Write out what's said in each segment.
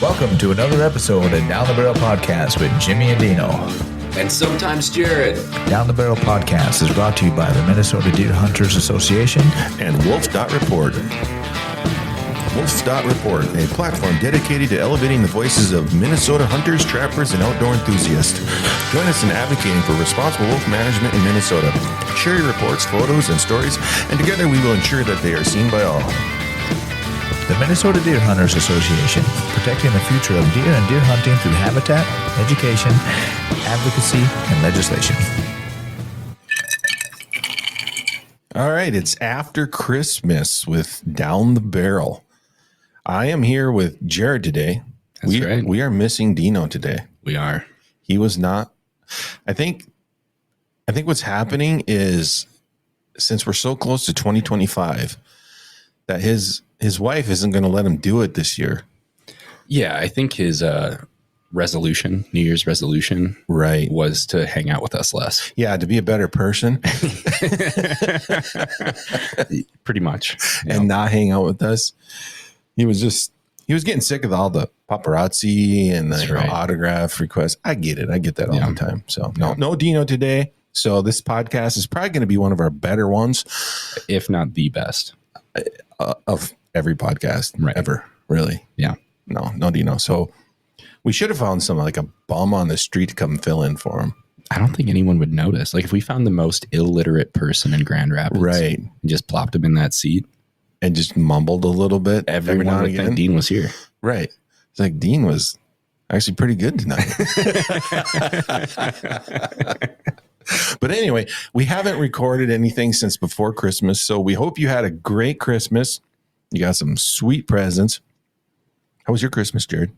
Welcome to another episode of Down the Barrel Podcast with Jimmy and Deano. And sometimes Jared. Down the Barrel Podcast is brought to you by the Minnesota Deer Hunters Association and wolf.report. Wolf.report, a platform dedicated to elevating the voices of Minnesota hunters, trappers, and outdoor enthusiasts. Join us in advocating for responsible wolf management in Minnesota. Share your reports, photos, and stories, and together we will ensure that they are seen by all. The Minnesota Deer Hunters Association, protecting the future of deer and deer hunting through habitat, education, advocacy, and legislation. All right, it's after Christmas with Down the Barrel. I am here with Jared today. That's right. We are missing Deano today. We are. He was not. I think what's happening is, since we're so close to 2025, that his wife isn't going to let him do it this year. Yeah, I think his resolution, New Year's resolution, right, was to hang out with us less. Yeah, to be a better person. Pretty much. And not hang out with us. He was getting sick of all the paparazzi and the autograph requests. I get it. I get that all the time. So no Deano today. So this podcast is probably going to be one of our better ones, if not the best of every podcast ever. Really? Yeah. No Deano. So we should have found some like a bum on the street to come fill in for him. I don't think anyone would notice. Like if we found the most illiterate person in Grand Rapids, right, and just plopped him in that seat and just mumbled a little bit, everyone would think Dean was here. Right. It's like Dean was actually pretty good tonight. But anyway, we haven't recorded anything since before Christmas, so we hope you had a great Christmas. You got some sweet presents. How was your Christmas, Jared?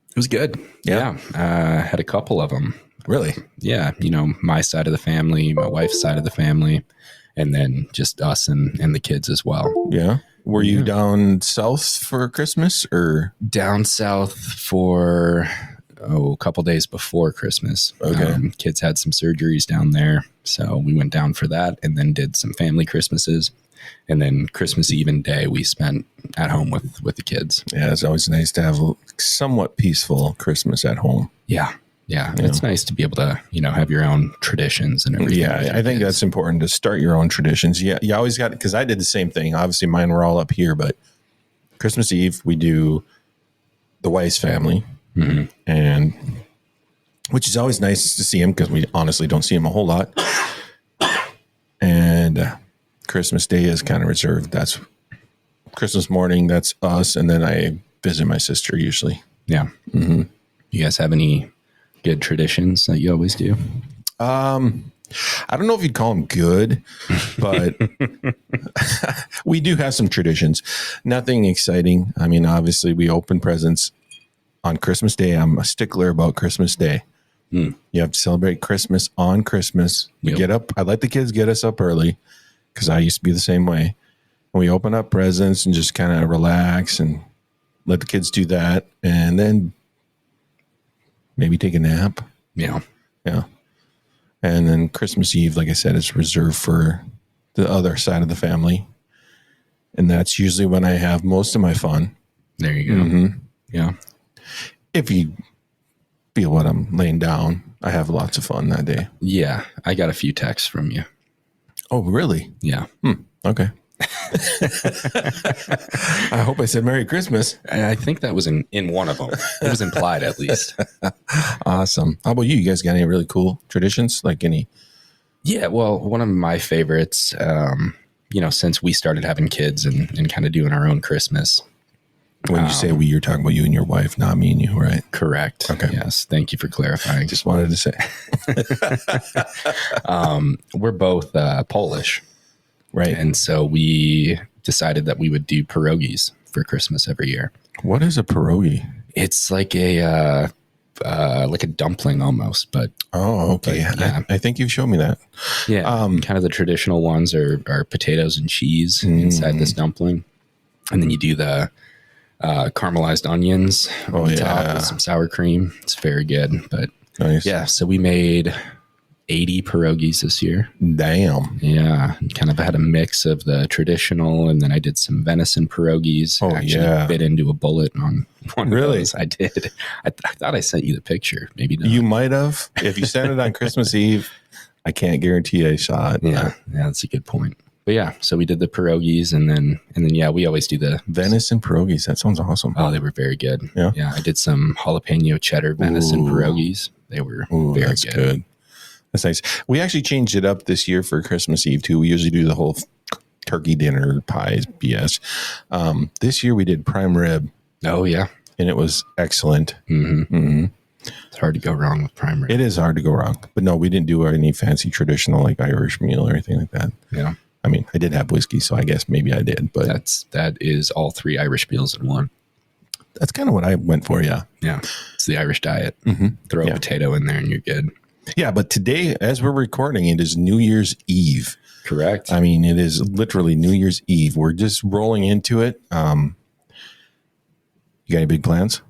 It was good. Yeah. Had a couple of them. Really? Yeah. You know, my side of the family, my wife's side of the family, and then just us and the kids as well. Yeah. Were you down south for Christmas or? Down south for a couple days before Christmas. Okay. Kids had some surgeries down there. So we went down for that and then did some family Christmases. And then Christmas Eve and day we spent at home with the kids. Yeah, it's always nice to have a somewhat peaceful Christmas at home. Yeah. Yeah. It's nice to be able to, have your own traditions and everything. Yeah, I think that's important to start your own traditions. Yeah, you always got, because I did the same thing. Obviously, mine were all up here, but Christmas Eve, we do the Weiss family, and which is always nice to see him because we honestly don't see him a whole lot. And Christmas Day is kind of reserved. That's Christmas morning. That's us. And then I visit my sister usually. Yeah. Mm-hmm. You guys have any good traditions that you always do? I don't know if you'd call them good, but we do have some traditions. Nothing exciting. I mean, obviously we open presents on Christmas Day. I'm a stickler about Christmas Day. You have to celebrate Christmas on Christmas. We get up. I let the kids get us up early because I used to be the same way. And we open up presents and just kind of relax and let the kids do that. And then maybe take a nap. Yeah. Yeah. And then Christmas Eve, like I said, is reserved for the other side of the family. And that's usually when I have most of my fun. There you go. Mm-hmm. Yeah. If you feel what I'm laying down, I have lots of fun that day. Yeah. I got a few texts from you. Oh, really? Yeah. Okay. I hope I said Merry Christmas. I think that was in one of them. It was implied at least. Awesome. How about you? You guys got any really cool traditions? Like any? Yeah. Well, one of my favorites, since we started having kids and kind of doing our own Christmas. When you say we, you're talking about you and your wife, not me and you, right? Correct. Okay. Yes. Thank you for clarifying. Just wanted to say. We're both Polish. Right. And so we decided that we would do pierogies for Christmas every year. What is a pierogi? It's like a dumpling almost, but okay. But, yeah. I think you've shown me that. Yeah. Kind of the traditional ones are potatoes and cheese inside this dumpling. And then you do the caramelized onions on top with some sour cream. It's very good. But nice. Yeah, so we made 80 pierogies this year. Damn. Yeah, kind of had a mix of the traditional, and then I did some venison pierogies. Oh, Actually bit into a bullet on one of Really? those. I did. I thought I sent you the picture. Maybe not. You might have. If you sent it on Christmas Eve, I can't guarantee I saw it. Yeah, that's a good point. But yeah, so we did the pierogies, and then yeah, we always do the venison pierogies. That sounds awesome. Oh, they were very good. Yeah. I did some jalapeno cheddar venison pierogies. They were very good. That's nice. We actually changed it up this year for Christmas Eve too. We usually do the whole turkey dinner, pies, BS. This year we did prime rib. Oh yeah, and it was excellent. It's hard to go wrong with prime rib. It is hard to go wrong, but no, we didn't do any fancy traditional like Irish meal or anything like that. Yeah, I mean, I did have whiskey, so I guess maybe I did. But that is all 3 Irish meals in one. That's kind of what I went for. Yeah, it's the Irish diet. Throw a potato in there, and you're good. Yeah, but today, as we're recording, it is New Year's Eve. Correct. I mean, it is literally New Year's Eve. We're just rolling into it. You got any big plans?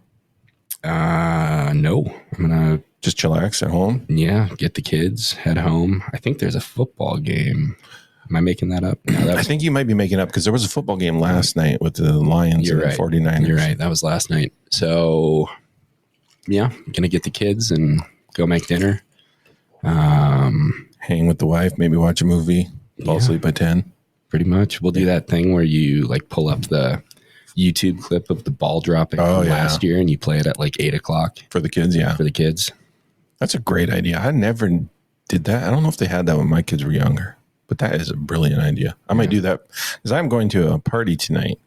No. I'm gonna just chillax at home. Yeah, get the kids, head home. I think there's a football game. Am I making that up? No, I think you might be making up because there was a football game last night with the Lions and the 49ers. You're right. That was last night. So, yeah, gonna get the kids and go make dinner. Hang with the wife, maybe watch a movie, fall asleep by 10. Pretty much. We'll do that thing where you like pull up the YouTube clip of the ball dropping from last year and you play it at like 8:00 for the kids. Yeah. For the kids. That's a great idea. I never did that. I don't know if they had that when my kids were younger, but that is a brilliant idea. I might do that because I'm going to a party tonight.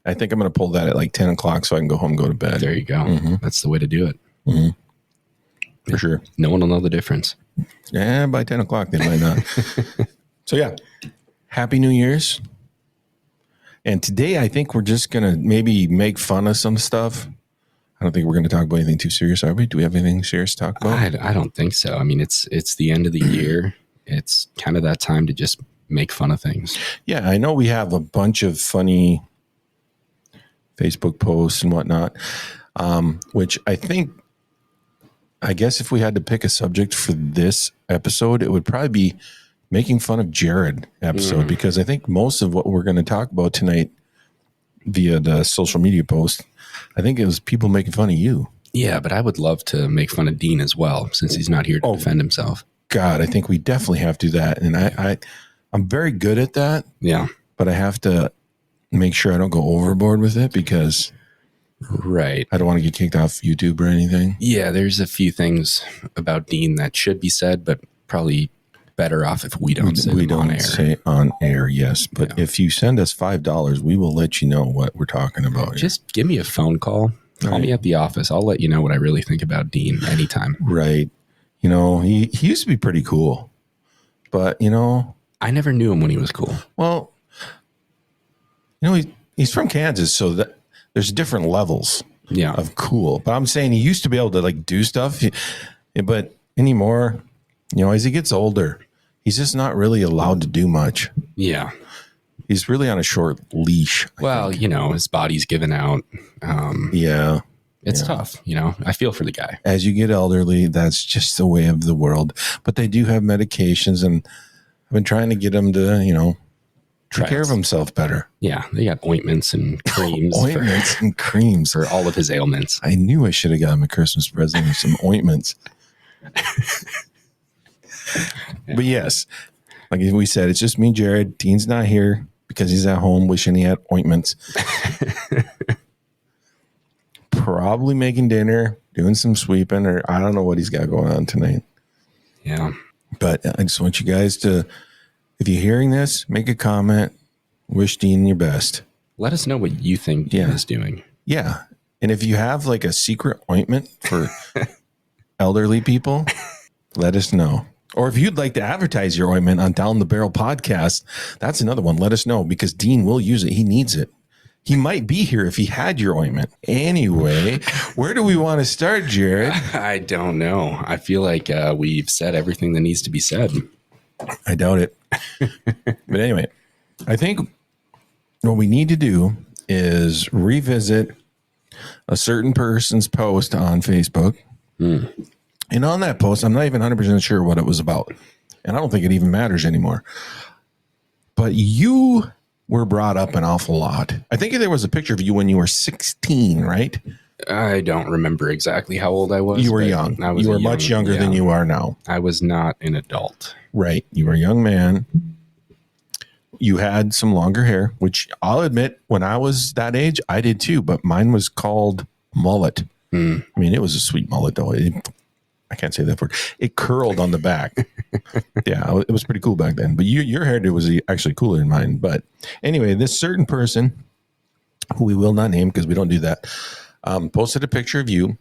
I think I'm going to pull that at like 10:00 so I can go home and go to bed. There you go. That's the way to do it. For sure. No one will know the difference. Yeah, by 10:00 they might not. So yeah, Happy New Year's. And today I think we're just going to maybe make fun of some stuff. I don't think we're going to talk about anything too serious, are we? Do we have anything serious to talk about? I don't think so. I mean, it's the end of the year. It's kind of that time to just make fun of things. Yeah, I know we have a bunch of funny Facebook posts and whatnot, which I guess if we had to pick a subject for this episode, it would probably be making fun of Jared episode, because I think most of what we're going to talk about tonight via the social media post, I think it was people making fun of you. Yeah, but I would love to make fun of Dean as well, since he's not here to defend himself. God, I think we definitely have to do that. And I'm very good at that. Yeah. But I have to make sure I don't go overboard with it because I don't want to get kicked off YouTube or anything. Yeah, there's a few things about Dean that should be said, but probably better off if we don't say on air. Yes, but if you send us $5, we will let you know what we're talking about. Just give me a phone call. Call me at the office. I'll let you know what I really think about Dean anytime. Right. You know, he used to be pretty cool, but I never knew him when he was cool. Well, he's from Kansas, so that there's different levels of cool. But I'm saying he used to be able to like do stuff, but anymore, as he gets older, he's just not really allowed to do much. Yeah. He's really on a short leash. Well, his body's given out. It's tough. I feel for the guy. As you get elderly, that's just the way of the world. But they do have medications, and I've been trying to get him to, take care of himself better. Yeah, they got ointments and creams. And creams for all of his ailments. I knew I should have got him a Christmas present with some ointments. But yes, like we said, it's just me, Jared. Dean's not here because he's at home wishing he had ointments. Probably making dinner, doing some sweeping, or I don't know what he's got going on tonight. Yeah. But I just want you guys to, if you're hearing this, make a comment. Wish Dean your best. Let us know what you think Dean is doing. Yeah. And if you have like a secret ointment for elderly people, let us know. Or if you'd like to advertise your ointment on Down the Barrel podcast, that's another one. Let us know because Dean will use it. He needs it. He might be here if he had your ointment. Anyway, where do we want to start, Jared? I don't know. I feel like we've said everything that needs to be said. I doubt it. But anyway, I think what we need to do is revisit a certain person's post on Facebook. And on that post, I'm not even 100% sure what it was about. And I don't think it even matters anymore. But you were brought up an awful lot. I think there was a picture of you when you were 16, right? I don't remember exactly how old I was. You were young. You were much younger than you are now. I was not an adult. Right. You were a young man. You had some longer hair, which I'll admit, when I was that age, I did too. But mine was called mullet. I mean, it was a sweet mullet, though. I can't say that word. It curled on the back. Yeah, it was pretty cool back then. But your hairdo was actually cooler than mine. But anyway, this certain person, who we will not name because we don't do that, posted a picture of you,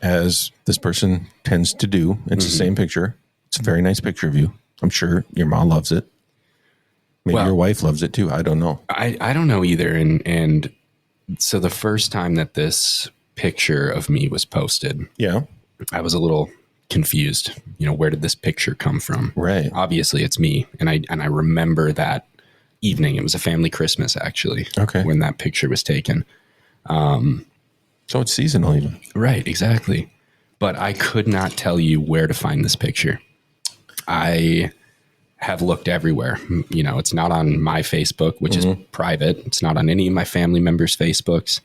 as this person tends to do. It's the same picture. It's a very nice picture of you. I'm sure your mom loves it. Maybe your wife loves it too. I don't know. I don't know either. And so the first time that this picture of me was posted, I was a little confused. Where did this picture come from? Right. Obviously it's me. And I remember that evening. It was a family Christmas, actually. Okay. When that picture was taken. So it's seasonal even. Right, exactly. But I could not tell you where to find this picture. I have looked everywhere. It's not on my Facebook, which is private. It's not on any of my family members' Facebooks.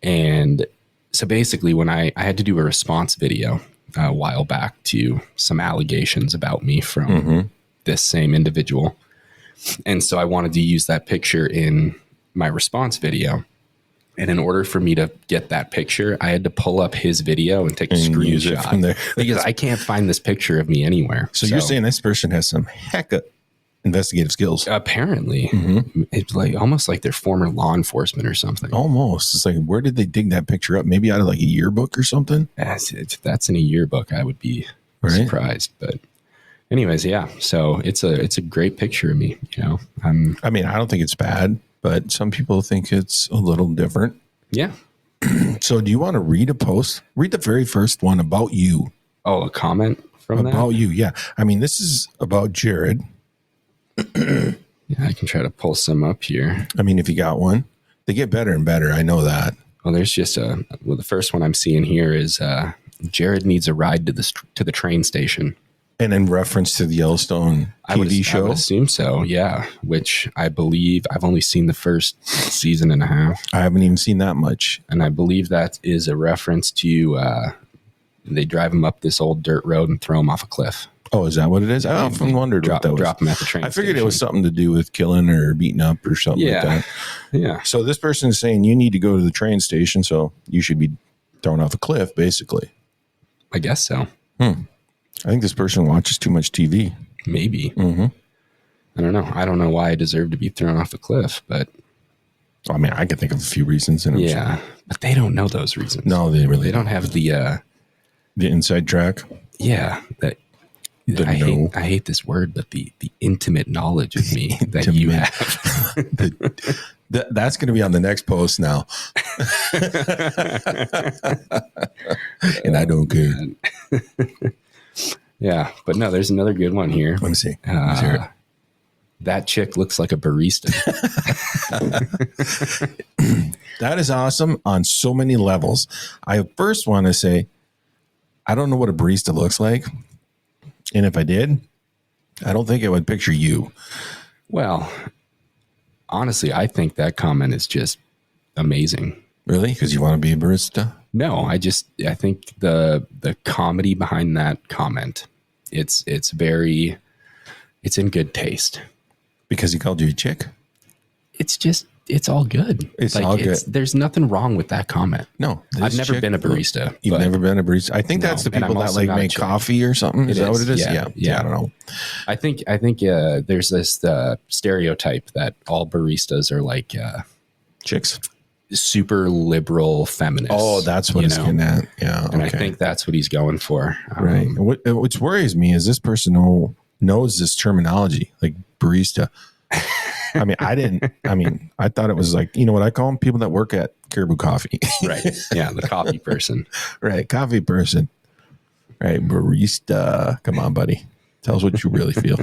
And so basically when I had to do a response video a while back to some allegations about me from this same individual. And so I wanted to use that picture in my response video. And in order for me to get that picture, I had to pull up his video and take a screenshot from there because I can't find this picture of me anywhere. So you're saying this person has some heck of investigative skills? Apparently. It's like almost like they're former law enforcement or something. Almost. It's like, where did they dig that picture up? Maybe out of like a yearbook or something? If that's in a yearbook, I would be surprised. But anyways, yeah. So it's a great picture of me. I don't think it's bad. But some people think it's a little different. Yeah. So do you want to read a post? Read the very first one about you. Oh, a comment from about you. Yeah. This is about Jared. Yeah, I can try to pull some up here. If you got one. They get better and better. I know that. Well, there's just the first one I'm seeing here is Jared needs a ride to the train station. And in reference to the Yellowstone TV show? I would assume so, yeah. Which I believe I've only seen the first season and a half. I haven't even seen that much. And I believe that is a reference to they drive him up this old dirt road and throw him off a cliff. Oh, is that what it is? I often wondered what that was. Drop him at the train I figured station. It was something to do with killing or beating up or something like that. Yeah. So this person is saying you need to go to the train station, so you should be thrown off a cliff, basically. I guess so. I think this person watches too much TV. Maybe. I don't know. I don't know why I deserve to be thrown off a cliff, but I can think of a few reasons. But they don't know those reasons. No, they don't have the inside track. Yeah, I hate this word, but the intimate knowledge of me that you have. That's going to be on the next post now. And I don't care. Yeah, but no, there's another good one here. Let me see. Let's hear it. That chick looks like a barista. That is awesome on so many levels. I first want to say, I don't know what a barista looks like. And if I did, I don't think I would picture you. Well, honestly, I think that comment is just amazing. Really? Because you want to be a barista? No, I think the comedy behind that comment, it's in good taste. Because he called you a chick? It's all good. It's all good. There's nothing wrong with that comment. No. I've never been a barista. You've never been a barista? I think that's the people that like make coffee or something. Is that what it is? Yeah. I don't know. I think there's this stereotype that all baristas are like chicks. Super liberal feminists. Oh, that's what he's getting at. Yeah. And I think that's what he's going for. Right. What worries me is this person knows this terminology, like barista. I thought it was like, you know what I call them? People that work at Caribou Coffee. Right. Yeah. The coffee person. Right. Coffee person. Right. Barista. Come on, buddy. Tell us what you really feel.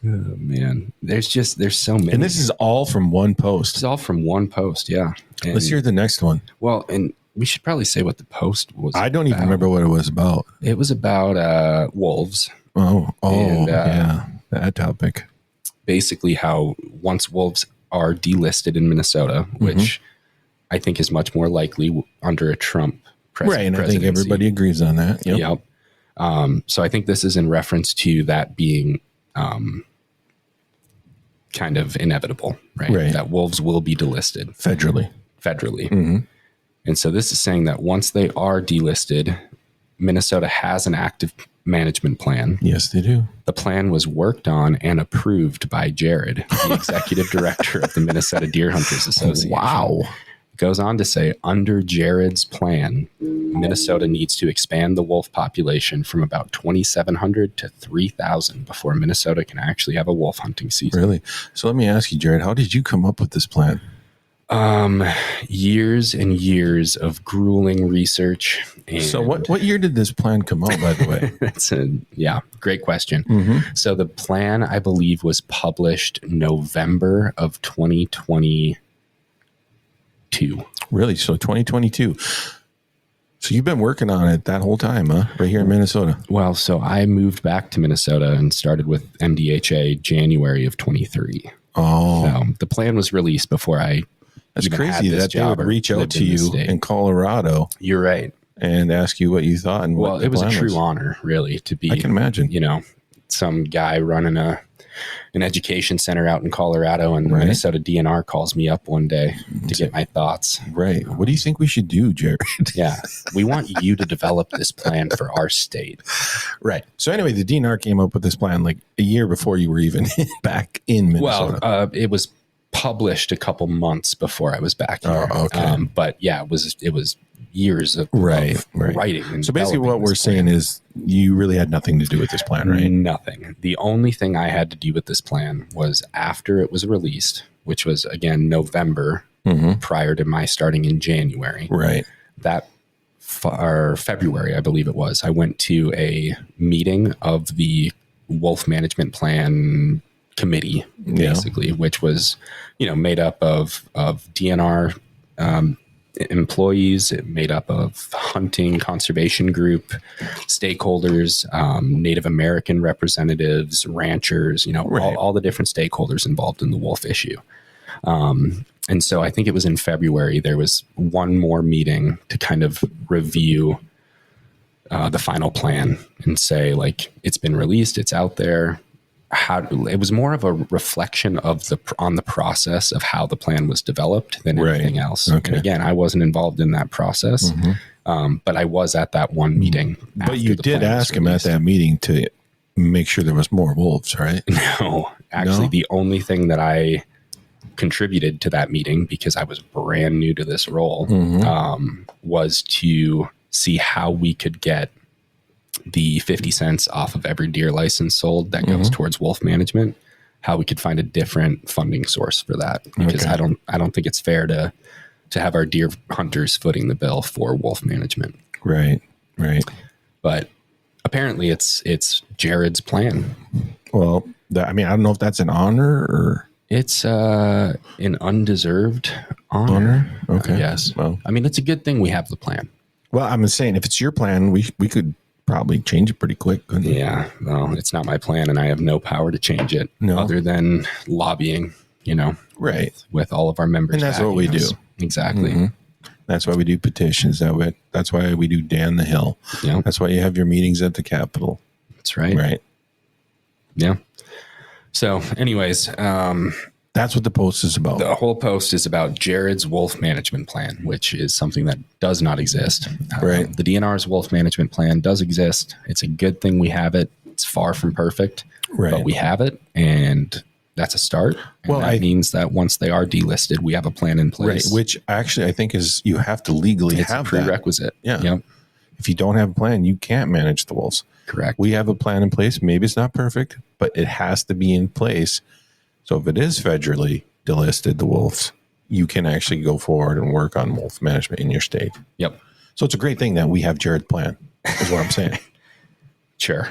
Oh, man. There's so many. And this is all from one post. It's all from one post. Yeah. Let's hear the next one. Well, and we should probably say what the post was. I don't even remember what it was about. It was about wolves. Yeah, that topic. Basically, how once wolves are delisted in Minnesota, which I think is much more likely under a Trump Right, and I think everybody agrees on that. Yep. So I think this is in reference to that being kind of inevitable, right? That wolves will be delisted federally. And so this is saying that once they are delisted, Minnesota has an active management plan. Yes, they do. The plan was worked on and approved by Jared, the executive director of the Minnesota Deer Hunters Association. Wow. It goes on to say, under Jared's plan, Minnesota needs to expand the wolf population from about 2,700 to 3,000 before Minnesota can actually have a wolf hunting season. Really? So let me ask you, Jared, how did you come up with this plan? Years and years of grueling research. And so what year did this plan come out, by the way? That's great question. So the plan, I believe, was published November of 2022. Really? So 2022. So you've been working on it that whole time, huh? Right here in Minnesota. Well, so I moved back to Minnesota and started with MDHA January of 23. Oh. So the plan was released before I That's crazy that they would reach out to you in Colorado. You're right. And ask you what you thought. And well, it was a true honor, really, to be. I can imagine. Some guy running an education center out in Colorado, and the Minnesota DNR calls me up one day to get my thoughts. Right. What do you think we should do, Jared? Yeah. We want you to develop this plan for our state. Right. So anyway, the DNR came up with this plan like a year before you were even back in Minnesota. Well, it was published a couple months before I was back here. Oh, okay. But yeah, it was years of writing. And so basically what we're saying is you really had nothing to do with this plan, right? Nothing. The only thing I had to do with this plan was after it was released, which was, again, November, prior to my starting in January. Right. Or February, I believe it was. I went to a meeting of the Wolf Management Plan Committee, basically, which was, made up of DNR employees, made up of hunting conservation group stakeholders, Native American representatives, ranchers, all the different stakeholders involved in the wolf issue. And so I think it was in February, there was one more meeting to kind of review the final plan and say, like, it's been released, it's out there. It was more of a reflection of on the process of how the plan was developed than anything else. Okay. And again, I wasn't involved in that process, but I was at that one meeting. But you did ask him at that meeting to make sure there was more wolves, right? No, actually, the only thing that I contributed to that meeting, because I was brand new to this role, was to see how we could get the 50 cents off of every deer license sold that goes towards wolf management, how we could find a different funding source for that. Because I don't think it's fair to have our deer hunters footing the bill for wolf management. Right. But apparently it's Jared's plan. Well, I don't know if that's an honor or... It's an undeserved honor. Okay. Yes. Well, it's a good thing we have the plan. Well, I'm saying if it's your plan, we could probably change it pretty quick, couldn't we? Yeah. Well, it's not my plan, and I have no power to change it other than lobbying, with all of our members. And that's what we do. Exactly. That's why we do petitions. That's why we do Dan the Hill. Yeah. That's why you have your meetings at the Capitol. That's right. Right. Yeah. So anyways, that's what the post is about. The whole post is about Jared's wolf management plan, which is something that does not exist. Right. The DNR's wolf management plan does exist. It's a good thing we have it. It's far from perfect, but we have it, and that's a start. And that means that once they are delisted, we have a plan in place. Right, which actually I think is you have to legally have a prerequisite. That. Yeah. Yep. If you don't have a plan, you can't manage the wolves. Correct. We have a plan in place. Maybe it's not perfect, but it has to be in place. So if it is federally delisted, the wolves, you can actually go forward and work on wolf management in your state. Yep. So it's a great thing that we have Jared's plan, is what I'm saying. Sure.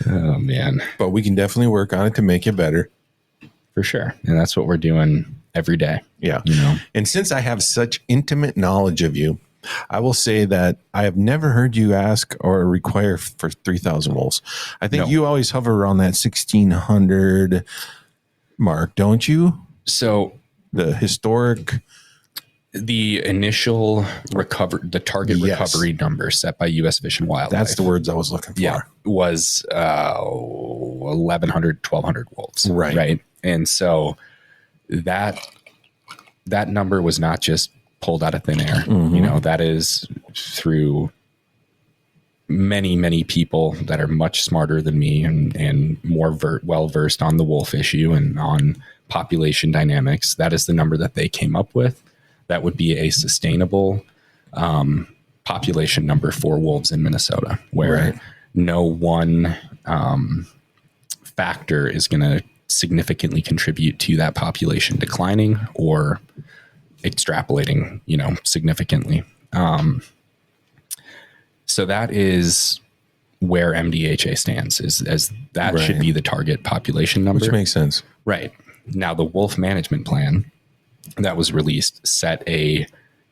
Oh, man. But we can definitely work on it to make it better. For sure. And that's what we're doing every day. Yeah. You know? And since I have such intimate knowledge of you, I will say that I have never heard you ask or require for 3,000 wolves. I think you always hover around that 1,600 mark, don't you? So The historic, the initial the target recovery number set by U.S. Fish and Wildlife. That's the words I was looking for. Yeah, was 1,100, 1,200 wolves. Right. And so that number was not just pulled out of thin air. You know, that is through many, many people that are much smarter than me and more well-versed on the wolf issue and on population dynamics. That is the number that they came up with. That would be a sustainable population number for wolves in Minnesota, where no one factor is going to significantly contribute to that population declining or extrapolating, you know, significantly. So that is where MDHA stands, as that should be the target population number. Which makes sense. Right. Now, the wolf management plan that was released set a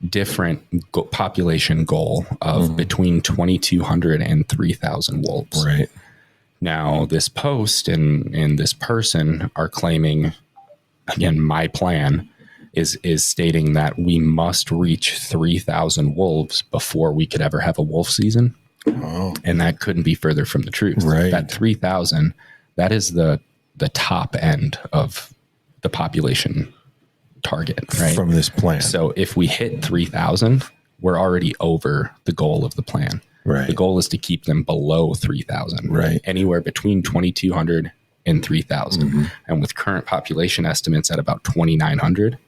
different population goal of between 2,200 and 3,000 wolves. Right. Now, this post and this person are claiming, again, my plan is stating that we must reach 3,000 wolves before we could ever have a wolf season. Oh. And that couldn't be further from the truth. Right. That 3,000, that is the top end of the population target, right? From this plan. So if we hit 3,000, we're already over the goal of the plan. Right. The goal is to keep them below 3,000. Right. Anywhere between 2,200 and 3,000. And with current population estimates at about 2,900,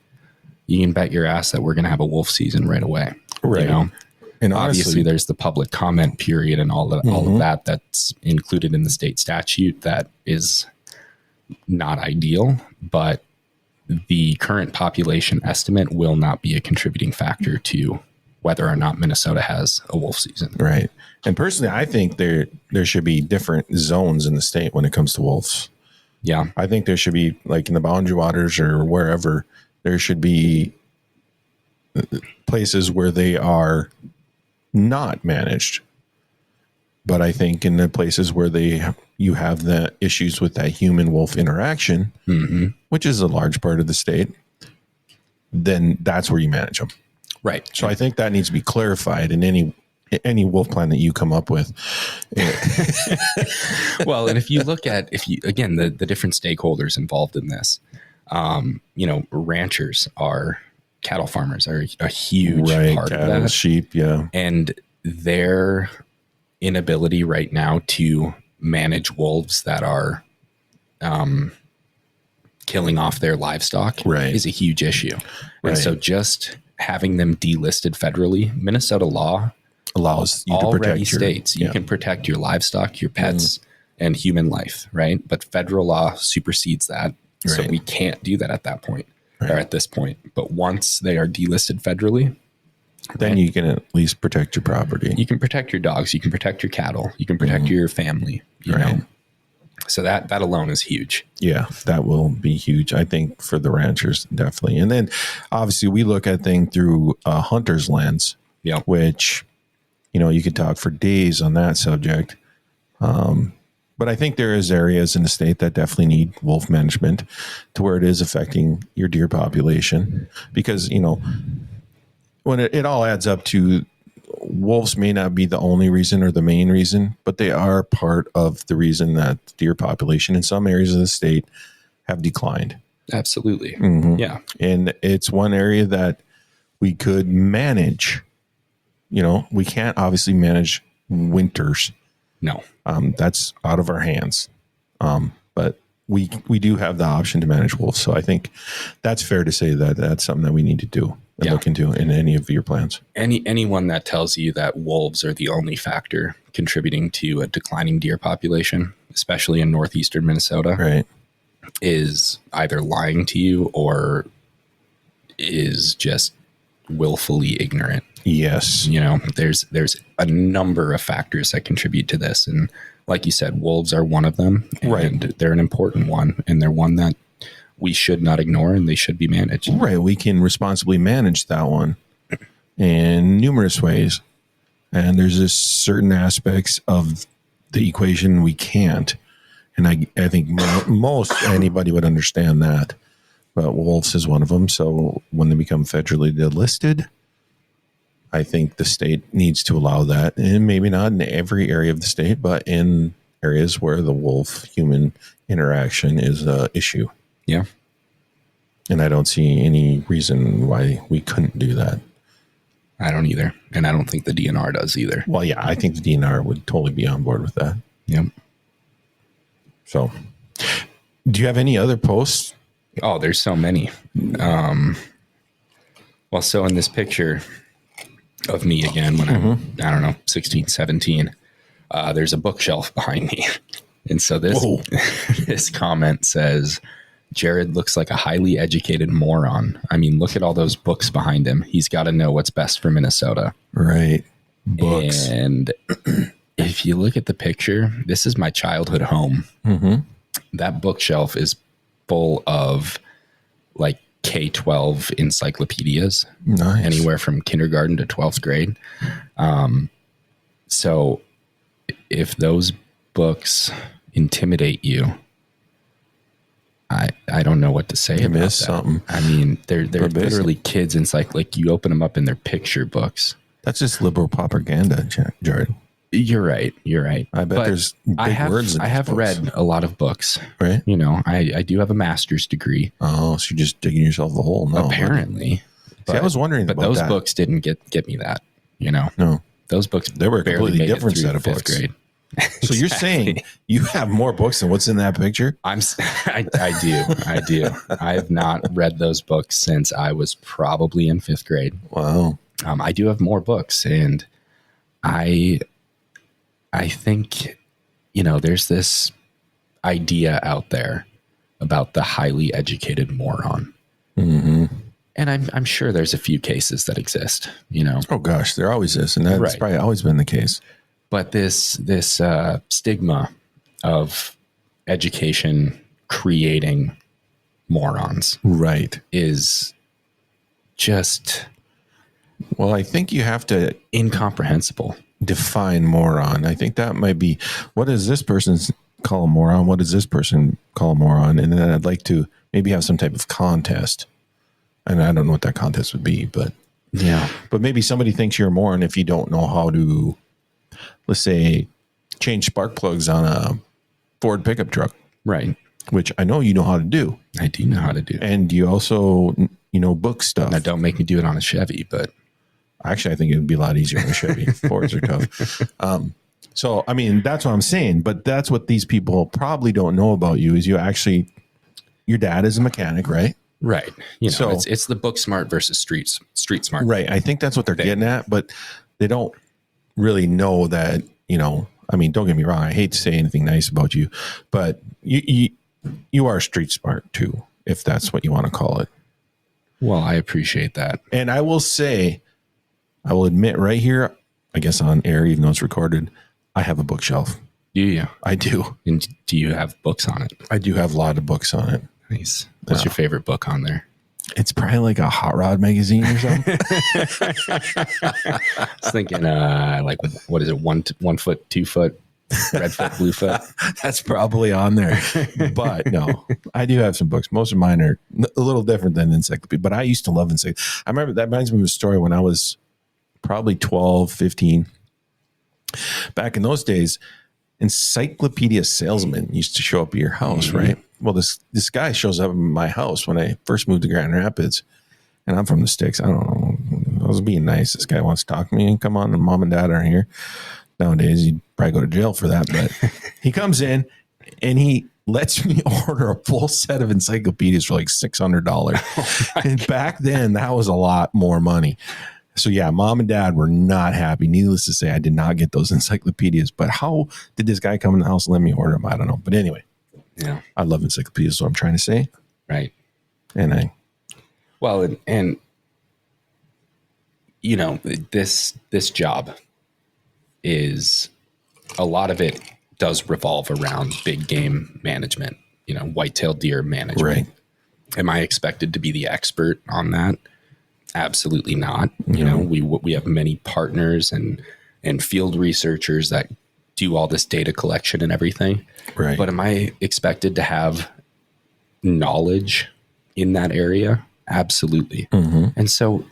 you can bet your ass that we're going to have a wolf season right away. Right. You know? And obviously there's the public comment period and all of that that's included in the state statute that is not ideal, but the current population estimate will not be a contributing factor to whether or not Minnesota has a wolf season. Right. And personally, I think there should be different zones in the state when it comes to wolves. Yeah. I think there should be, like in the boundary waters or wherever, there should be places where they are not managed. But I think in the places where you have the issues with that human wolf interaction, which is a large part of the state, then that's where you manage them. Right. So I think that needs to be clarified in any wolf plan that you come up with. Well, and if you look at, again, the different stakeholders involved in this, you know, ranchers cattle farmers are a huge part cattle, of that. Sheep. Yeah. And their inability right now to manage wolves that are killing off their livestock is a huge issue. And so just having them delisted federally, Minnesota law allows you to already protect states you can protect your livestock, your pets, and human life, right? But federal law supersedes that. So we can't do that at that point or at this point. But once they are delisted federally, then you can at least protect your property. You can protect your dogs, you can protect your cattle, you can protect your family, you know? So that alone is huge. Yeah, that will be huge, I think, for the ranchers, definitely. And then obviously we look at things through a hunter's lens, which, you know, you could talk for days on that subject. But I think there is areas in the state that definitely need wolf management to where it is affecting your deer population. Because, you know, when it all adds up to, wolves may not be the only reason or the main reason, but they are part of the reason that deer population in some areas of the state have declined. Absolutely. Yeah. And it's one area that we could manage. You know, we can't obviously manage winters. No. That's out of our hands. But we do have the option to manage wolves. So I think that's fair to say that that's something that we need to do and look into in any of your plans. Anyone that tells you that wolves are the only factor contributing to a declining deer population, especially in northeastern Minnesota, is either lying to you or is just willfully ignorant. Yes. You know, there's a number of factors that contribute to this. And like you said, wolves are one of them. And they're an important one. And they're one that we should not ignore and they should be managed. Right. We can responsibly manage that one in numerous ways. And there's just certain aspects of the equation we can't. And I think most anybody would understand that. But wolves is one of them. So when they become federally delisted, I think the state needs to allow that. And maybe not in every area of the state, but in areas where the wolf-human interaction is an issue. Yeah. And I don't see any reason why we couldn't do that. I don't either. And I don't think the DNR does either. Well, yeah, I think the DNR would totally be on board with that. Yep. So, do you have any other posts? Oh, there's so many. Well, so in this picture of me again, when I'm, I don't know, 16, 17, there's a bookshelf behind me. And so this, this comment says, Jared looks like a highly educated moron. I mean, look at all those books behind him. He's got to know what's best for Minnesota. Right. Books. And if you look at the picture, this is my childhood home. That bookshelf is full of like K-12 encyclopedias, Nice. anywhere from kindergarten to 12th grade. So if those books intimidate you, I don't know what to say about that. Something. I mean, they're literally kids' like you open them up and they're picture books. That's just liberal propaganda, Jared. You're right. I bet there's big words in I have books. read a lot of books. Right. You know, I do have a master's degree. Oh, so you're just digging yourself a hole. No, Apparently. See, I was wondering but about those that. books didn't get me that, you know. No. Those books, They were a barely completely made it different through set of fifth books. grade. So you're saying you have more books than what's in that picture? I do. I have not read those books since I was probably in fifth grade. Wow. I do have more books, and I think, you know, there's this idea out there about the highly educated moron. Mm-hmm. And I'm sure there's a few cases that exist, you know. Oh gosh, there always is, and that's probably always been the case. But this stigma of education creating morons, right, is just, well, I think you have to incomprehensible. Define moron. I think that might be, what does this person call a moron? What does this person call a moron? And then I'd like to maybe have some type of contest. And I don't know what that contest would be, but yeah. But maybe somebody thinks you're a moron if you don't know how to, let's say, change spark plugs on a Ford pickup truck. Right. Which I know you know how to do. I do know how to do. And you also, book stuff. Now, don't make me do it on a Chevy, but actually, I think it would be a lot easier on a Chevy. Fords are tough. So, I mean, that's what I'm saying. But that's what these people probably don't know about you is your dad is a mechanic, right? Right. You know, So- it's the book smart versus street smart. Right. I think that's what they're getting at, but they don't really know that, I mean, don't get me wrong. I hate to say anything nice about you, but you are street smart too, if that's what you want to call it. Well, I appreciate that. And I will say, I will admit right here, I guess on air, even though it's recorded, I have a bookshelf. Do you? I do. And do you have books on it? I do have a lot of books on it. Nice. What's your favorite book on there? It's probably like a hot rod magazine or something. I was thinking, like, what is it? 1 foot, 2 foot, red foot, blue foot. That's probably on there. But no, I do have some books. Most of mine are a little different than encyclopedia, but I used to love encyclopedia. I remember that reminds me of a story when I was probably 12, 15. Back in those days, encyclopedia salesmen used to show up at your house, right? Well, this guy shows up at my house when I first moved to Grand Rapids, and I'm from the sticks. I don't know. I was being nice. This guy wants to talk to me. Come on, mom and dad aren't here. Nowadays, you'd probably go to jail for that. But he comes in and he lets me order a full set of encyclopedias for like $600. And back then, that was a lot more money. So yeah, mom and dad were not happy. Needless to say, I did not get those encyclopedias. But how did this guy come in the house and let me order them? I don't know. But anyway, yeah, I love encyclopedias. Is what I'm trying to say. Right. And and you know, this job is, a lot of it does revolve around big game management. You know, whitetail deer management. Right. Am I expected to be the expert on that? Absolutely not. You know, we have many partners and field researchers that do all this data collection and everything. Right. But am I expected to have knowledge in that area? Absolutely. And so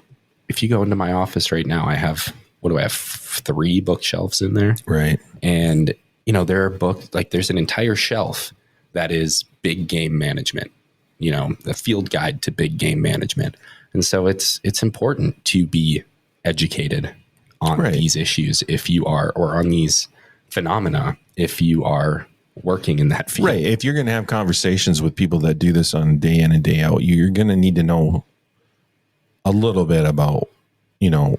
if you go into my office right now, I have, what do I have? 3 bookshelves in there. Right. And, you know, there are books, like there's an entire shelf that is big game management, you know, the field guide to big game management. And so it's important to be educated on these issues if you are, or on these phenomena, if you are working in that field. Right. If you're going to have conversations with people that do this on day in and day out, you're going to need to know a little bit about, you know,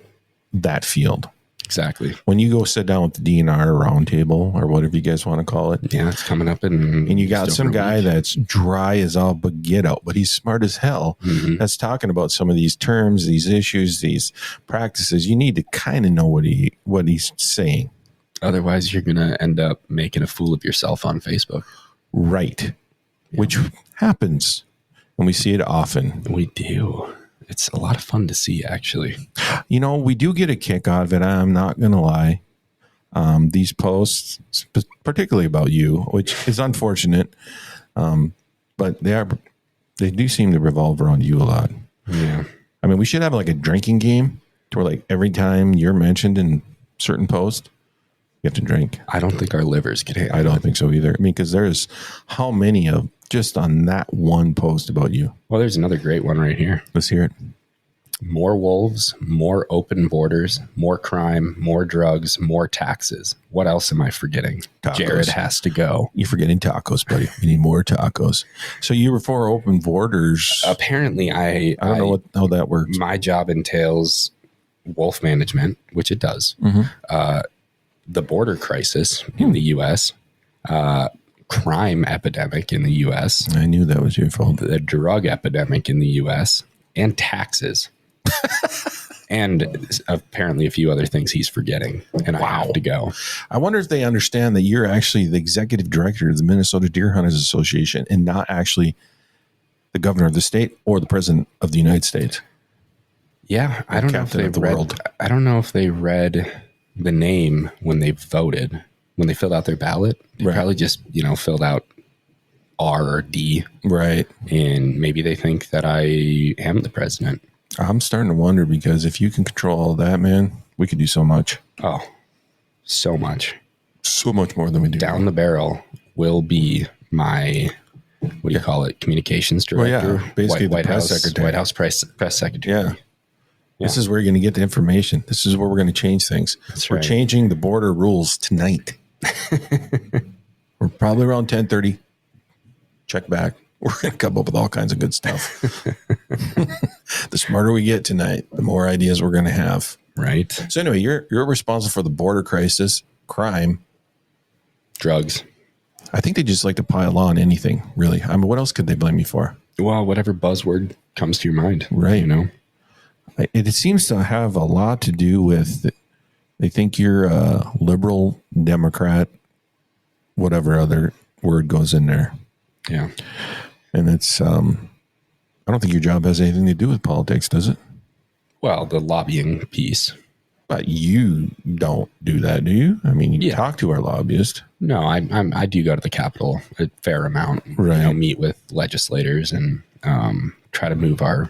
that field. Exactly. When you go sit down with the DNR roundtable or whatever you guys want to call it. Yeah, it's coming up and you got some guy that's dry as all but get out, but he's smart as hell. That's talking about some of these terms, these issues, these practices. You need to kind of know what he's saying. Otherwise, you're going to end up making a fool of yourself on Facebook. Right. Yeah. Which happens, and we see it often. We do. It's a lot of fun to see, actually. You know, we do get a kick out of it. I'm not going to lie. These posts, particularly about you, which is unfortunate, but they do seem to revolve around you a lot. Yeah. I mean, we should have like a drinking game to where like every time you're mentioned in certain posts, you have to drink. I don't think our livers can handle it. I don't think so either. I mean, because there's how many of just on that one post about you. Well, there's another great one right here. Let's hear it. More wolves, more open borders, more crime, more drugs, more taxes. What else am I forgetting? Tacos. Jared has to go. You're forgetting tacos, buddy. We need more tacos. So you were for open borders. Apparently, I don't know how that works. My job entails wolf management, which it does. The border crisis in the U.S., crime epidemic in the U.S. I knew that was your fault. The drug epidemic in the U.S. and taxes. And apparently a few other things he's forgetting. And I have to go. I wonder if they understand that you're actually the executive director of the Minnesota Deer Hunters Association and not actually the governor of the state or the president of the United States. Yeah, I don't know if they read. I don't know if they read the name when they voted. When they filled out their ballot, they probably just, you know, filled out R or D. Right. And maybe they think that I am the president. I'm starting to wonder because if you can control all that, man, we could do so much. Oh, so much. So much more than we do. Down the barrel will be my, what do you call it? Communications director. Well, yeah, basically White the press House secretary. White House press secretary. Yeah. This is where you're going to get the information. This is where we're going to change things. We're changing the border rules tonight. We're probably around 10:30. Check back. We're going to come up with all kinds of good stuff. The smarter we get tonight, the more ideas we're going to have. Right. So anyway, you're responsible for the border crisis, crime, drugs. I think they just like to pile on anything, really. I mean, what else could they blame you for? Well, whatever buzzword comes to your mind. Right. You know, it seems to have a lot to do with they think you're a liberal Democrat, whatever other word goes in there. Yeah. And it's, I don't think your job has anything to do with politics, does it? Well, the lobbying piece. But you don't do that, do you? I mean, you talk to our lobbyist. No, I do go to the Capitol a fair amount. Right. You know, meet with legislators and try to move our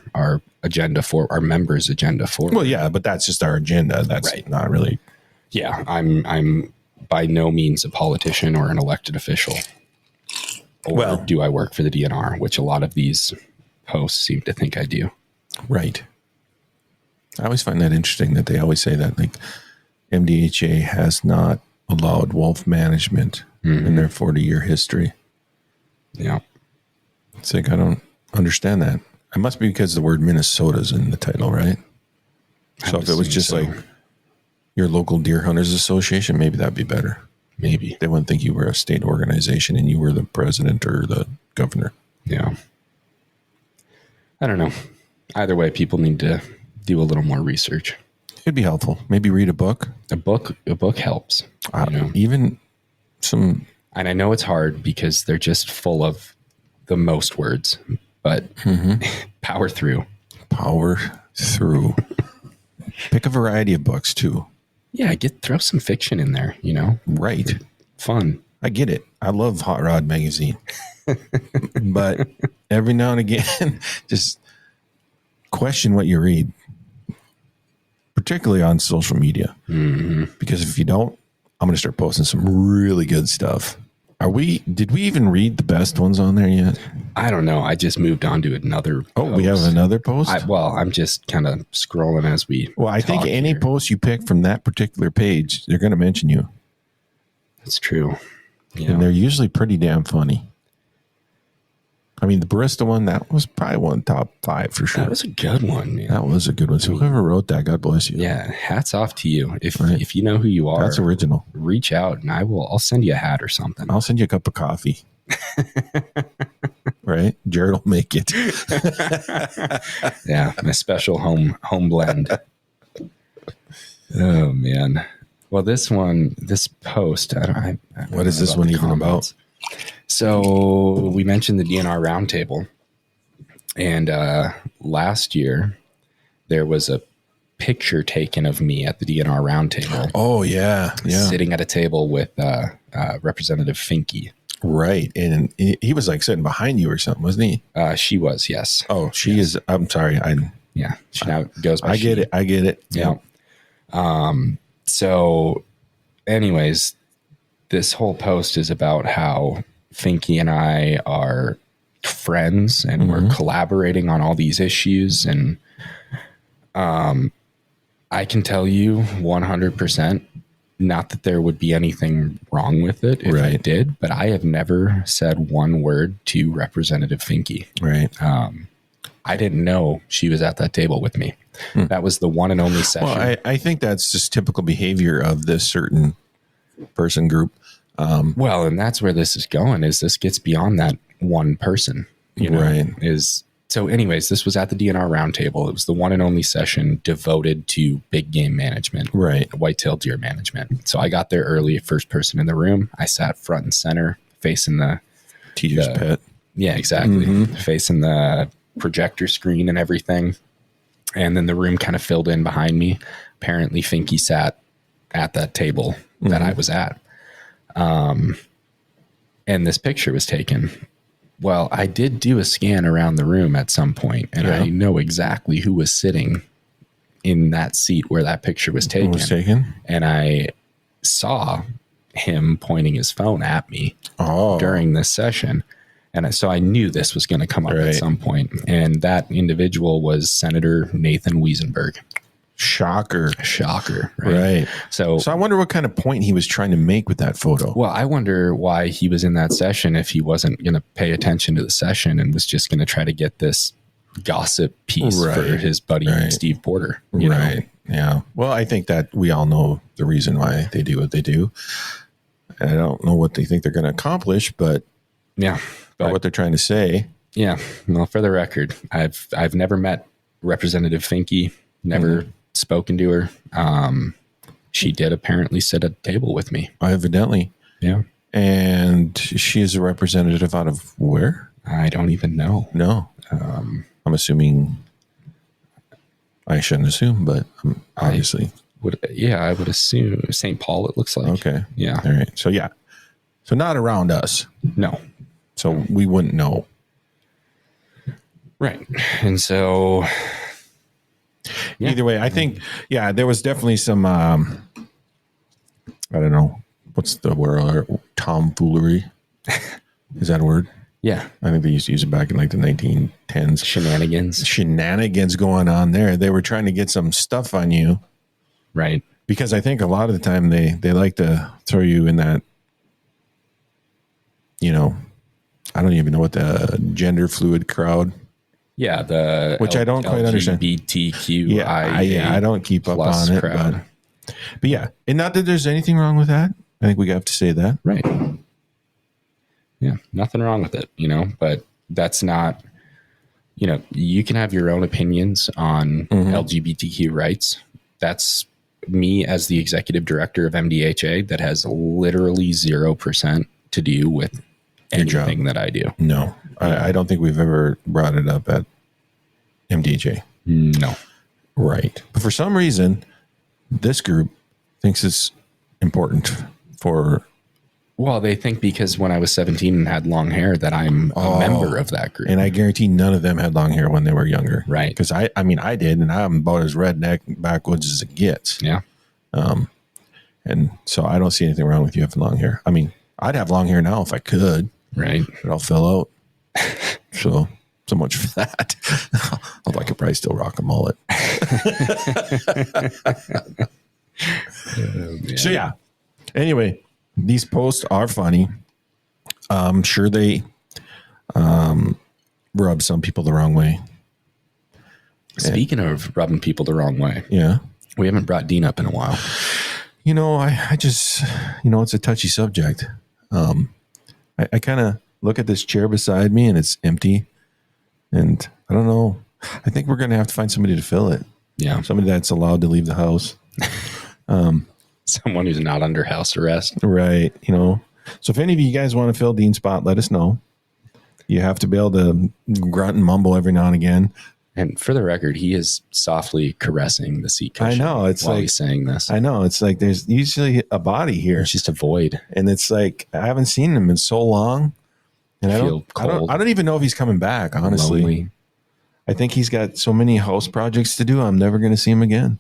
agenda for our members' agenda forward. Well, yeah, but that's just our agenda. That's not really. Yeah, I'm by no means a politician or an elected official. Or do I work for the DNR, which a lot of these posts seem to think I do. Right. I always find that interesting that they always say that, like, MDHA has not allowed wolf management in their 40-year history. Yeah. It's like, I don't understand that. It must be because the word Minnesota's in the title, right? So if it was just like your local Deer Hunters Association, maybe that'd be better. Maybe. They wouldn't think you were a state organization and you were the president or the governor. Yeah. I don't know. Either way, people need to do a little more research. It'd be helpful. Maybe read a book. A book helps. You know? Even some. And I know it's hard because they're just full of the most words. but power through. Power through. Pick a variety of books too. Yeah, throw some fiction in there, Right. Fun. I get it. I love Hot Rod magazine. But every now and again, just question what you read, particularly on social media. Because if you don't, I'm going to start posting some really good stuff. Did we even read the best ones on there yet? I don't know. I just moved on to another post. We have another post? I'm just kind of scrolling as we I think any here. post you pick from that particular page, they're going to mention you. That's true. Yeah. And they're usually pretty damn funny. I mean, the barista one, that was probably one top 5 for sure. That was a good one, man. That was a good one. So whoever wrote that, God bless you. Yeah, hats off to you. If you know who you are, that's original. Reach out and I'll send you a hat or something. I'll send you a cup of coffee. Right? Jared will make it. Yeah, my special home blend. Oh man. Well, this post, I don't what is this one even about? So we mentioned the DNR roundtable, and last year there was a picture taken of me at the DNR roundtable. Oh yeah, sitting at a table with Representative Finke. Right, and he was like sitting behind you or something, wasn't he? She was, yes. Oh, she is. I'm sorry. She now goes by. I get it. Yeah. So, anyways, this whole post is about how Finke and I are friends and we're collaborating on all these issues. And I can tell you 100%, not that there would be anything wrong with it if I did, but I have never said one word to Representative Finke. Right. I didn't know she was at that table with me. That was the one and only session. Well, I think that's just typical behavior of this certain person group. Well, and that's where this is going, is this gets beyond that one person, So anyways, this was at the DNR roundtable. It was the one and only session devoted to big game management, whitetail deer management. So I got there early, first person in the room. I sat front and center facing the teacher's pet. Yeah, exactly. Facing the projector screen and everything. And then the room kind of filled in behind me. Apparently Finke sat at that table that I was at. And this picture was taken. Well, I did do a scan around the room at some point, and I know exactly who was sitting in that seat where that picture was taken. And I saw him pointing his phone at me during this session. And so I knew this was going to come up at some point. And that individual was Senator Nathan Wiesenberg. Shocker. Right. So I wonder what kind of point he was trying to make with that photo. Well, I wonder why he was in that session if he wasn't going to pay attention to the session and was just going to try to get this gossip piece for his buddy Steve Porter. You know? Yeah. Well, I think that we all know the reason why they do what they do. And I don't know what they think they're going to accomplish, but what they're trying to say. Yeah. Well, for the record, I've never met Representative Finke, never spoken to her. She did apparently sit at a table with me. Evidently. Yeah. And she is a representative out of where? I don't even know. No. I'm assuming, I shouldn't assume, but obviously. I would assume St. Paul, it looks like. Okay. Yeah. All right. So, So not around us. No. So we wouldn't know. Right. And so... Either way, I think, there was definitely some, I don't know, what's the word? Tomfoolery. Is that a word? Yeah. I think they used to use it back in like the 1910s. Shenanigans going on there. They were trying to get some stuff on you. Right. Because I think a lot of the time they like to throw you in that, I don't even know what the gender fluid crowd. Yeah, which I don't quite understand. LGBTQIA. I don't keep up on it. But yeah, and not that there's anything wrong with that. I think we have to say that. Right. Yeah, nothing wrong with it, but that's not, you can have your own opinions on LGBTQ rights. That's me as the executive director of MDHA. That has literally 0% to do with anything that I do. No, I don't think we've ever brought it up at MDHA. No. Right. But for some reason, this group thinks it's important for. Well, they think because when I was 17 and had long hair that I'm a member of that group. And I guarantee none of them had long hair when they were younger. Right. Because I did, and I'm about as redneck backwoods as it gets. Yeah. And so I don't see anything wrong with you having long hair. I mean, I'd have long hair now if I could. Right. But I'll fill out. So much for that. Although I could probably still rock a mullet. So yeah. Anyway, these posts are funny. I'm sure they rub some people the wrong way. Speaking of rubbing people the wrong way. Yeah. We haven't brought Dean up in a while. I just, it's a touchy subject. I kind of look at this chair beside me and it's empty. And I don't know. I think we're going to have to find somebody to fill it. Yeah. Somebody that's allowed to leave the house. Someone who's not under house arrest. Right. So if any of you guys want to fill Dean's spot, let us know. You have to be able to grunt and mumble every now and again. And for the record, he is softly caressing the seat cushion. I know. It's while like he's saying this. I know. It's like there's usually a body here. It's just a void. And it's like I haven't seen him in so long. And I don't even know if he's coming back, honestly. Lonely. I think he's got so many house projects to do. I'm never going to see him again.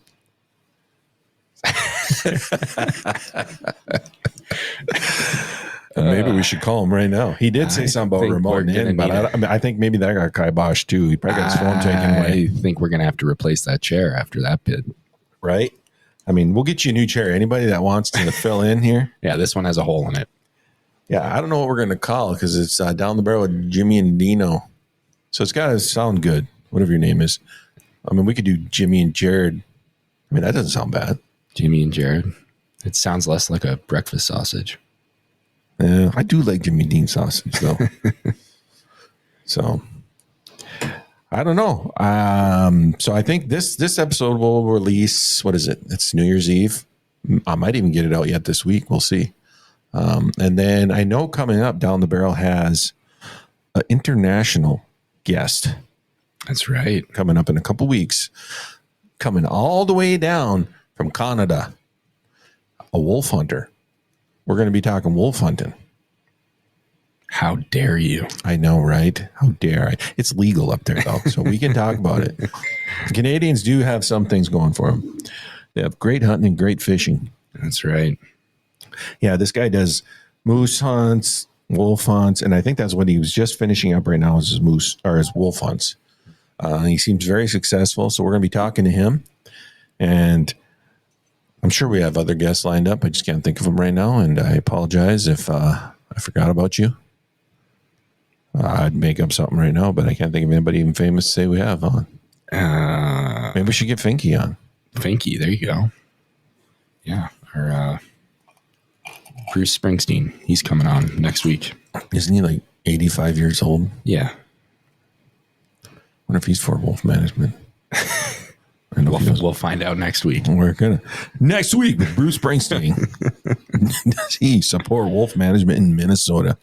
Maybe we should call him right now. He did say something about remote in, but I think maybe that got kiboshed too. He probably got his phone taken away. I think we're going to have to replace that chair after that bid. Right? I mean, we'll get you a new chair. Anybody that wants to fill in here? Yeah, this one has a hole in it. Yeah, I don't know what we're going to call it because it's down the barrel with Jimmy and Deano. So it's got to sound good, whatever your name is. I mean, we could do Jimmy and Jared. I mean, that doesn't sound bad. Jimmy and Jared. It sounds less like a breakfast sausage. I do like Jimmy Dean sausage, though. So, I don't know. So I think this episode will release, what is it? It's New Year's Eve. I might even get it out yet this week. We'll see. And then I know coming up, Down the Barrel has an international guest. That's right. Coming up in a couple weeks. Coming all the way down from Canada. A wolf hunter. We're going to be talking wolf hunting. How dare you? I know, right? How dare I? It's legal up there, though, so we can talk about it. The Canadians do have some things going for them. They have great hunting and great fishing. That's right. Yeah, this guy does moose hunts, wolf hunts, and I think that's what he was just finishing up right now is his moose or his wolf hunts. He seems very successful, so we're going to be talking to him, and I'm sure we have other guests lined up. I just can't think of them right now, and I apologize if I forgot about you. I'd make up something right now, but I can't think of anybody even famous to say we have on. Maybe we should get Finky on. Finky, there you go. Yeah, or Bruce Springsteen. He's coming on next week. Isn't he like 85 years old? Yeah. Wonder if he's for wolf management. We'll find out next week. We're gonna next week with Bruce Springsteen. Does he support wolf management in Minnesota?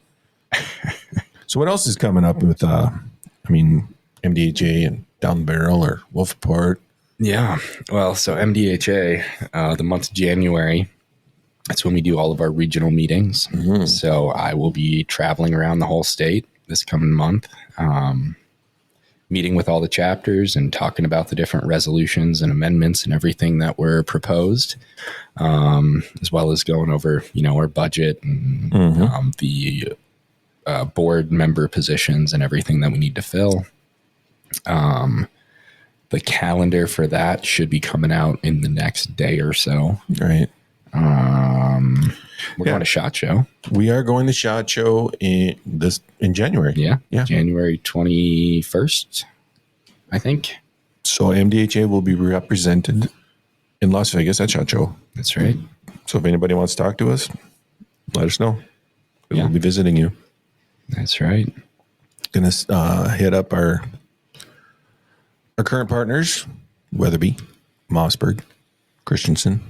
So what else is coming up with MDHA and Down the Barrel or Wolf Report? Yeah. Well, so MDHA, the month of January, that's when we do all of our regional meetings. Mm-hmm. So I will be traveling around the whole state this coming month, meeting with all the chapters and talking about the different resolutions and amendments and everything that were proposed, as well as going over, our budget and the board member positions and everything that we need to fill. The calendar for that should be coming out in the next day or so. Right. We're going to SHOT Show. We are going to SHOT Show in January. Yeah. January 21st, I think. So MDHA will be represented in Las Vegas at SHOT Show. That's right. So if anybody wants to talk to us, let us know. We'll be visiting you. That's right. Gonna hit up our current partners, Weatherby, Mossberg, Christensen,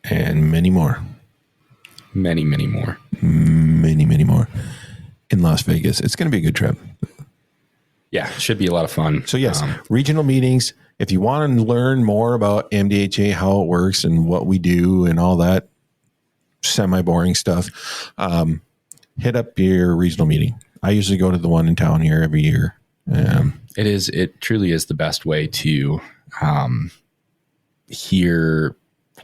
and many more. Many more. Many many, many more in Las Vegas. It's going to be a good trip. Yeah, should be a lot of fun. So yes, regional meetings. If you want to learn more about MDHA, how it works and what we do and all that semi-boring stuff, hit up your regional meeting. I usually go to the one in town here every year. It truly is the best way to hear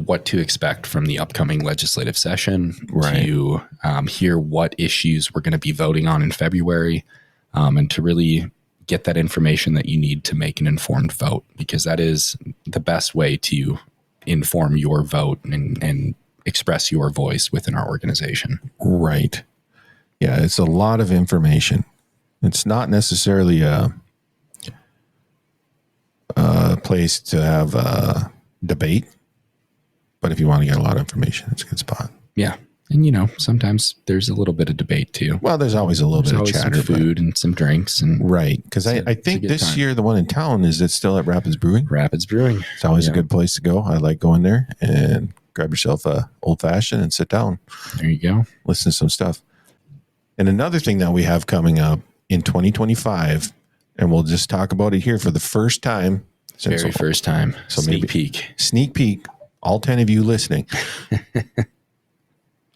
what to expect from the upcoming legislative session, to hear what issues we're going to be voting on in February, and to really get that information that you need to make an informed vote, because that is the best way to inform your vote and express your voice within our organization. Right. Yeah, it's a lot of information. It's not necessarily a place to have a debate, but if you want to get a lot of information, it's a good spot. Yeah. And, sometimes there's a little bit of debate too. Well, there's always a little bit of chatter. Some food and some drinks. Right. Because I think this year, the one in town, is it still at Rapids Brewing? Rapids Brewing. It's always a good place to go. I like going there and grab yourself a old fashioned and sit down. There you go. Listen to some stuff. And another thing that we have coming up in 2025, and we'll just talk about it here for the first time. Very first time. So sneak peek, all 10 of you listening.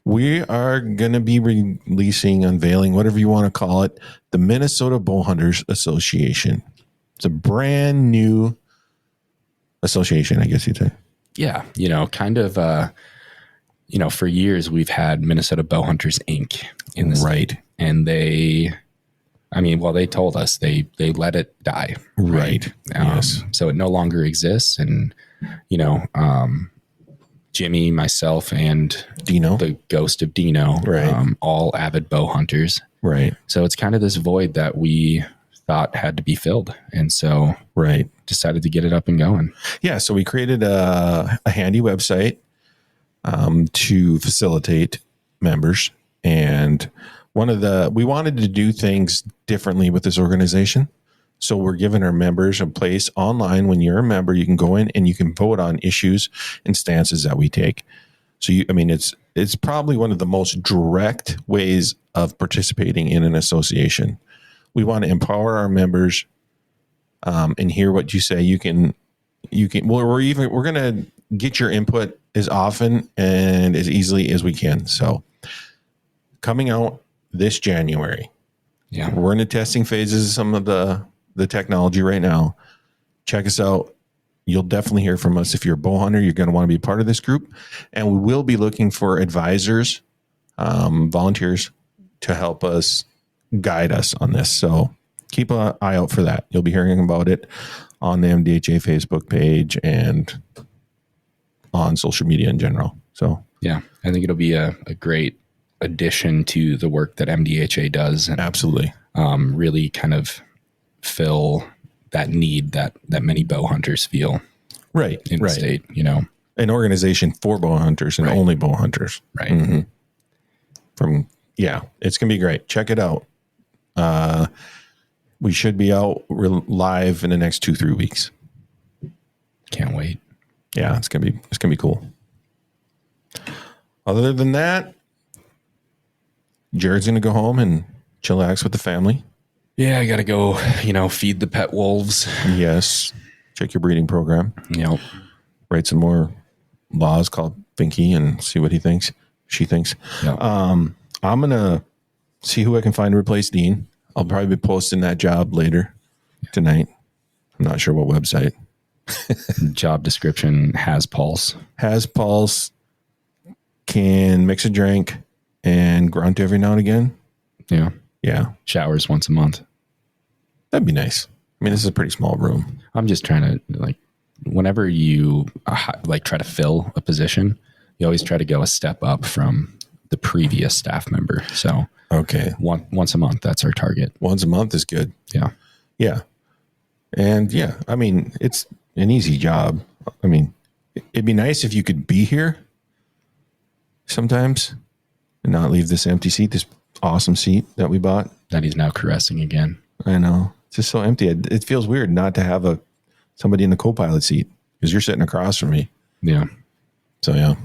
We are going to be unveiling, whatever you want to call it, the Minnesota Bowhunters Association. It's a brand new association, I guess you'd say. Yeah. kind of, for years we've had Minnesota Bowhunters Inc. in the state. And they told us they let it die. Right. Yes. So it no longer exists. And, Jimmy, myself, and Deano, the ghost of Deano, all avid bow hunters. Right. So it's kind of this void that we thought had to be filled. And so decided to get it up and going. Yeah. So we created a handy website to facilitate members. And we wanted to do things differently with this organization. So we're giving our members a place online. When you're a member, you can go in and you can vote on issues and stances that we take. So it's probably one of the most direct ways of participating in an association. We want to empower our members and hear what you say. We're going to get your input as often and as easily as we can. So coming out this January, we're in the testing phases of some of the technology right now. Check us out. You'll definitely hear from us. If you're a bow hunter, you're going to want to be part of this group. And we will be looking for advisors, volunteers to help us guide us on this. So keep an eye out for that. You'll be hearing about it on the MDHA Facebook page and on social media in general. So yeah, I think it'll be a great addition to the work that MDHA does. And absolutely. Really kind of fill that need that many bow hunters feel in the state, an organization for bow hunters and only bow hunters. Right. Mm-hmm. It's going to be great. Check it out. We should be out live in the next 2-3 weeks. Can't wait. Yeah, it's going to be cool. Other than that, Jared's going to go home and chillax with the family. Yeah, I got to go, feed the pet wolves. Yes. Check your breeding program. Yep. Write some more laws called Finky and see what she thinks. Yep. I'm going to see who I can find to replace Dean. I'll probably be posting that job later tonight. I'm not sure what website. Job description has pulse. Has pulse, can mix a drink, and grunt every now and again. Yeah. Yeah. Showers once a month. That'd be nice. I mean, this is a pretty small room. I'm just trying to, whenever you try to fill a position, you always try to go a step up from the previous staff member. So once a month, that's our target. Once a month is good. Yeah. Yeah. And I mean, it's an easy job. I mean, it'd be nice if you could be here sometimes and not leave this empty seat, this awesome seat that we bought. That he's now caressing again. I know. It's just so empty. It feels weird not to have somebody in the co-pilot seat because you're sitting across from me. Yeah. So, yeah.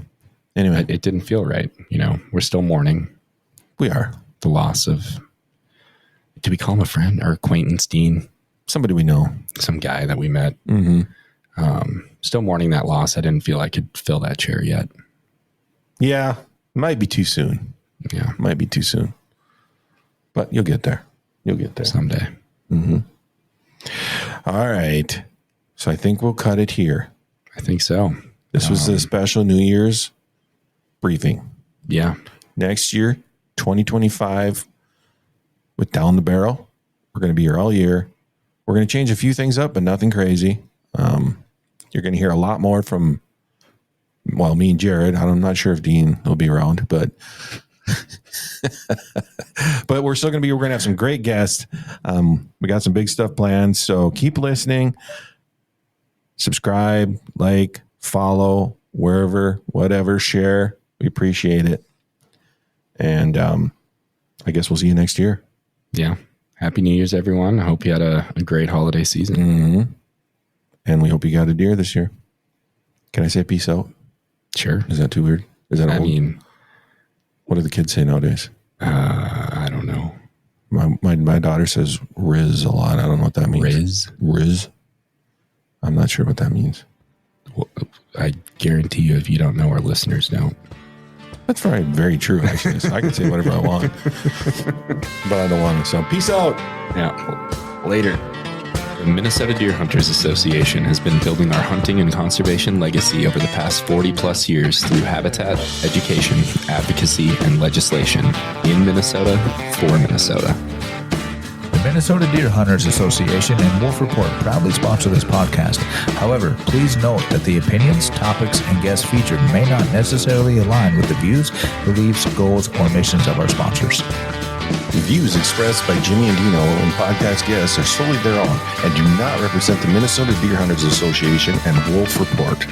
Anyway. It didn't feel right. We're still mourning. We are. The loss of, do we call him a friend or acquaintance, Dean? Somebody we know. Some guy that we met. Still mourning that loss. I didn't feel I could fill that chair yet. Yeah. Might be too soon. Yeah. Might be too soon. But you'll get there. You'll get there. Someday. All right. So I think we'll cut it here. I think so. This was a special New Year's briefing. Yeah. Next year, 2025, with Down the Barrel, we're going to be here all year. We're going to change a few things up, but nothing crazy. You're going to hear a lot more from, well, me and Jared. I'm not sure if Dean will be around, but but we're still going to be, we're going to have some great guests. We got some big stuff planned. So keep listening, subscribe, like, follow, wherever, whatever, share. We appreciate it. And I guess we'll see you next year. Yeah. Happy New Year's, everyone. I hope you had a great holiday season. And we hope you got a deer this year. Can I say peace out? Sure. Is that too weird? Is that I old? mean, What do the kids say nowadays? I don't know. My daughter says Riz a lot. I don't know what that means. Riz. I'm not sure what that means. Well, I guarantee you, if you don't know, our listeners don't. That's very true, actually. So I can say whatever I want. But I don't want to. So peace out. Yeah. Later. The Minnesota Deer Hunters Association has been building our hunting and conservation legacy over the past 40 plus years through habitat, education, advocacy, and legislation in Minnesota for Minnesota. The Minnesota Deer Hunters Association and Wolf Report proudly sponsor this podcast. However, please note that the opinions, topics, and guests featured may not necessarily align with the views, beliefs, goals, or missions of our sponsors. The views expressed by Jimmy and Deano and podcast guests are solely their own and do not represent the Minnesota Deer Hunters Association and Wolf Report.